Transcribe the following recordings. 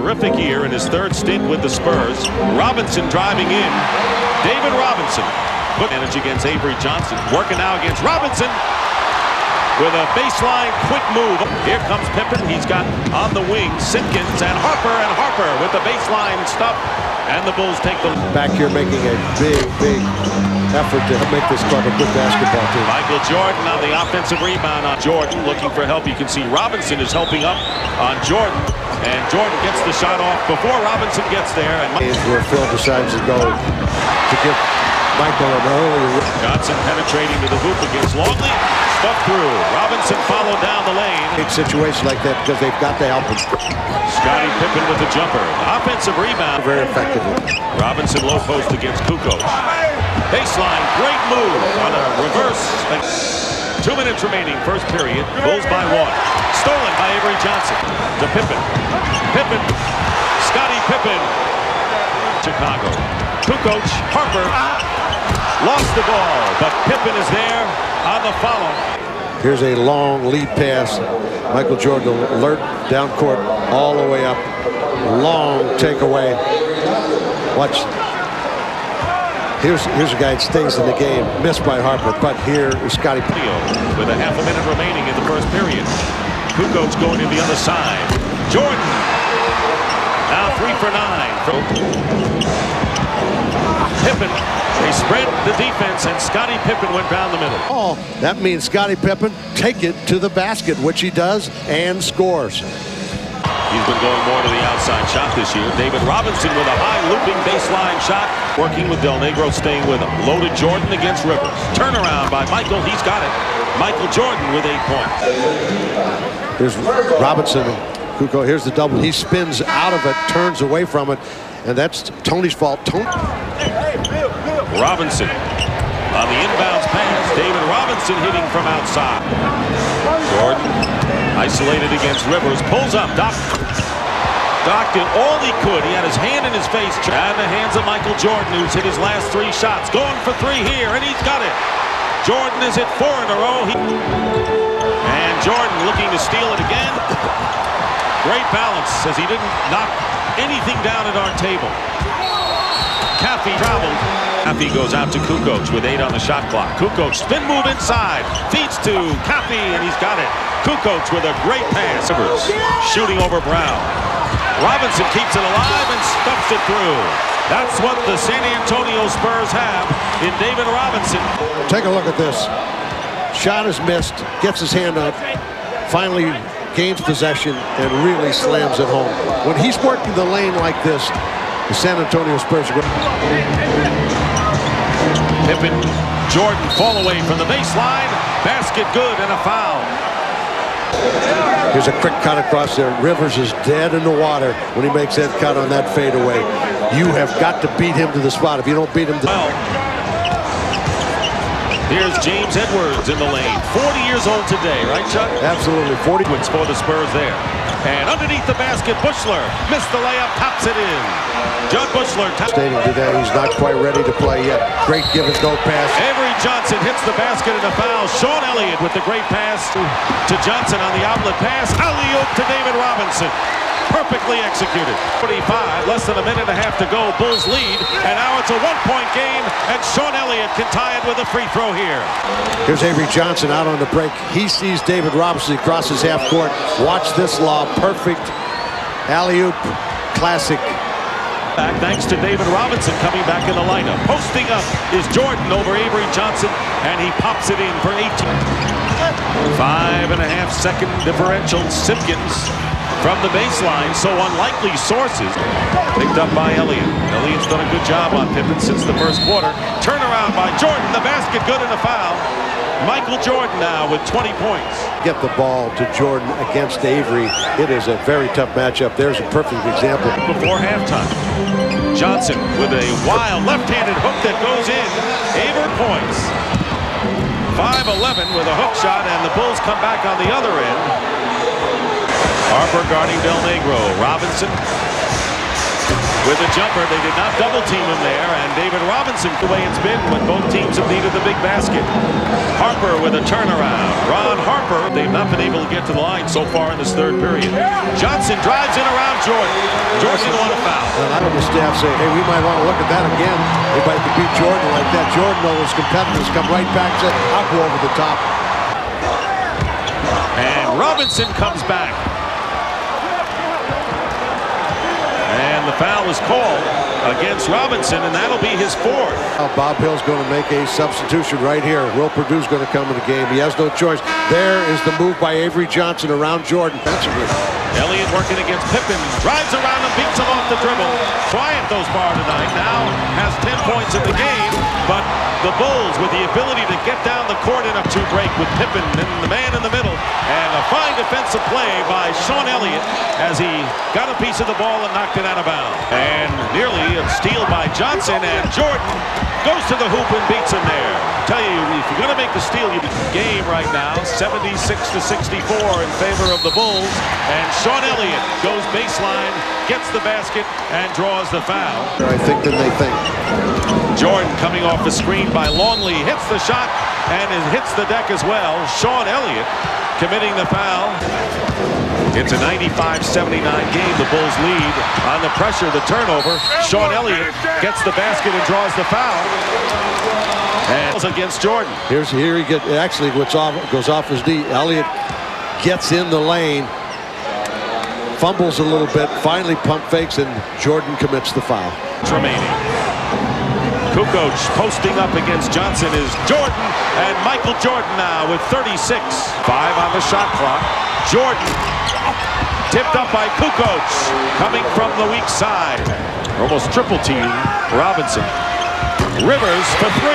terrific year in his third stint with the Spurs. Robinson driving in. David Robinson put advantage against Avery Johnson. Working now against Robinson with a baseline quick move. Here comes Pippen. He's got on the wing Simpkins and Harper with the baseline stuff. And the Bulls take the back here, making a big effort to make this club a good basketball team. Michael Jordan on the offensive rebound on Jordan, looking for help. You can see Robinson is helping up on Jordan, and Jordan gets the shot off before Robinson gets there. And where Phil decides to go to give Michael an early. Johnson penetrating to the hoop against Longley. Stuck through. Robinson followed down the lane. Big situation like that because they've got to help him. Scottie Pippen with the jumper. Offensive rebound. Very effectively. Robinson low post against Kukoc. Baseline, great move on a reverse. 2 minutes remaining, first period. Bulls by 1. Stolen by Avery Johnson to Pippen. Pippen. Scottie Pippen. Chicago. Kukoc. Harper. Lost the ball, but Pippen is there on the follow. Here's a long lead pass. Michael Jordan alert down court all the way up. Long takeaway. Watch. Here's a guy that stays in the game. Missed by Harper, but here is Scottie Pippen. With a half a minute remaining in the first period. Kukoc going to the other side. Jordan. Now 3 for 9. Pippen. They spread the defense, and Scottie Pippen went down the middle. Oh, that means Scottie Pippen take it to the basket, which he does, and scores. He's been going more to the outside shot this year. David Robinson with a high looping baseline shot. Working with Del Negro, staying with him. Loaded Jordan against Rivers. Turnaround by Michael. He's got it. Michael Jordan with 8 points. Here's Robinson. Kukoc, here's the double. He spins out of it, turns away from it, and that's Tony's fault. Robinson on the inbounds pass. David Robinson hitting from outside. Jordan isolated against Rivers. Pulls up. Doc did all he could. He had his hand in his face. And the hands of Michael Jordan, who's hit his last 3 shots. Going for 3 here, and he's got it. Jordan has hit 4 in a row. And Jordan looking to steal it again. Great balance as he didn't knock anything down at our table. Caffey traveled. Caffey goes out to Kukoc with 8 on the shot clock. Kukoc spin move inside. Feeds to Caffey, and he's got it. Kukoc with a great pass. Shooting over Brown. Robinson keeps it alive and stuffs it through. That's what the San Antonio Spurs have in David Robinson. Take a look at this. Shot is missed. Gets his hand up. Finally gains possession and really slams it home. When he's working the lane like this, the San Antonio Spurs are going. Pippen, Jordan fall away from the baseline. Basket good and a foul. Here's a quick cut across there. Rivers is dead in the water when he makes that cut on that fadeaway. You have got to beat him to the spot. If you don't beat him to Here's James Edwards in the lane. 40 years old today, right, Chuck? Absolutely. 40 wins for the Spurs there. And underneath the basket, Buechler missed the layup, pops it in. Judd Buechler stating today he's not quite ready to play yet. Great give and go pass. Avery Johnson hits the basket and a foul. Sean Elliott with the great pass to Johnson on the outlet pass. Alley-oop to David Robinson. Perfectly executed. 45, less than a minute and a half to go. Bulls lead, and now it's a 1-point game, and Sean Elliott can tie it with a free throw here. Here's Avery Johnson out on the break. He sees David Robinson across his half court. Watch this lob. Perfect alley-oop. Classic. Back thanks to David Robinson coming back in the lineup. Posting up is Jordan over Avery Johnson, and he pops it in for 18. 5.5-second differential. Simpkins from the baseline, so unlikely sources. Picked up by Elliott. Elliott's done a good job on Pippen since the first quarter. Turnaround by Jordan, the basket good and a foul. Michael Jordan now with 20 points. Get the ball to Jordan against Avery. It is a very tough matchup. There's a perfect example. Before halftime, Johnson with a wild left-handed hook that goes in. Avery points. 5-11 with a hook shot, and the Bulls come back on the other end. Harper guarding Del Negro. Robinson with a jumper. They did not double team him there, and David Robinson, the way it's been when both teams have needed the big basket. Harper with a turnaround. Ron Harper, they've not been able to get to the line so far in this third period. Johnson drives in around Jordan. Jordan didn't want a foul. And I know the staff say, hey, we might want to look at that again. Anybody can beat Jordan like that. Jordan, though, his competitors come right back and say, I'll go over the top. And Robinson comes back. And the foul is called against Robinson, and that'll be his fourth. Bob Hill's going to make a substitution right here. Will Purdue's going to come in the game. He has no choice. There is the move by Avery Johnson around Jordan. Elliott working against Pippen. Drives around and beats him off the dribble. Bryant goes far tonight. Now has 10 points in the game, but the Bulls with the ability to get down the court in a two break with Pippen and the man in the middle. And a fine defensive play by Sean Elliott as he got a piece of the ball and knocked it out of bounds. And nearly a steal by Johnson, and Jordan goes to the hoop and beats him there. Tell you, if you're going to make the steal, you game right now, 76-64 in favor of the Bulls. And Sean Elliott goes baseline, gets the basket, and draws the foul. I think than they think. Jordan coming off the screen by Longley, hits the shot, and it hits the deck as well. Sean Elliott committing the foul. It's a 95-79 game. The Bulls lead on the pressure, the turnover. Sean Elliott gets the basket and draws the foul. And against Jordan. Here he actually goes off his knee. Elliott gets in the lane, fumbles a little bit, finally pump fakes, and Jordan commits the foul. Remaining. Kukoc posting up against Johnson is Jordan, and Michael Jordan now with 36. 5 on the shot clock. Jordan tipped up by Kukoc, coming from the weak side. Almost triple team Robinson. Rivers for 3.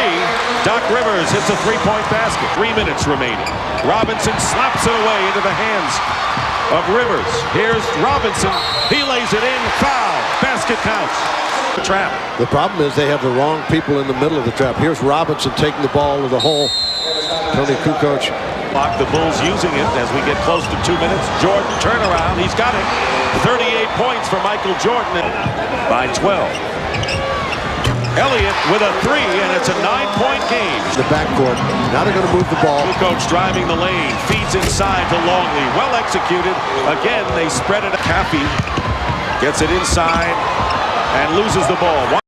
Doc Rivers hits a three-point basket. 3 minutes remaining. Robinson slaps it away into the hands of Rivers. Here's Robinson. He lays it in. Foul. Basket counts. The trap. The problem is they have the wrong people in the middle of the trap. Here's Robinson taking the ball to the hole. Tony Kukoc. The Bulls using it as we get close to 2 minutes. Jordan turnaround. He's got it. 38 points for Michael Jordan by 12. Elliott with a 3, and it's a 9-point game. The backcourt. Now they're going to move the ball. Kukoc driving the lane, feeds inside to Longley. Well executed. Again, they spread it. Caffey gets it inside and loses the ball.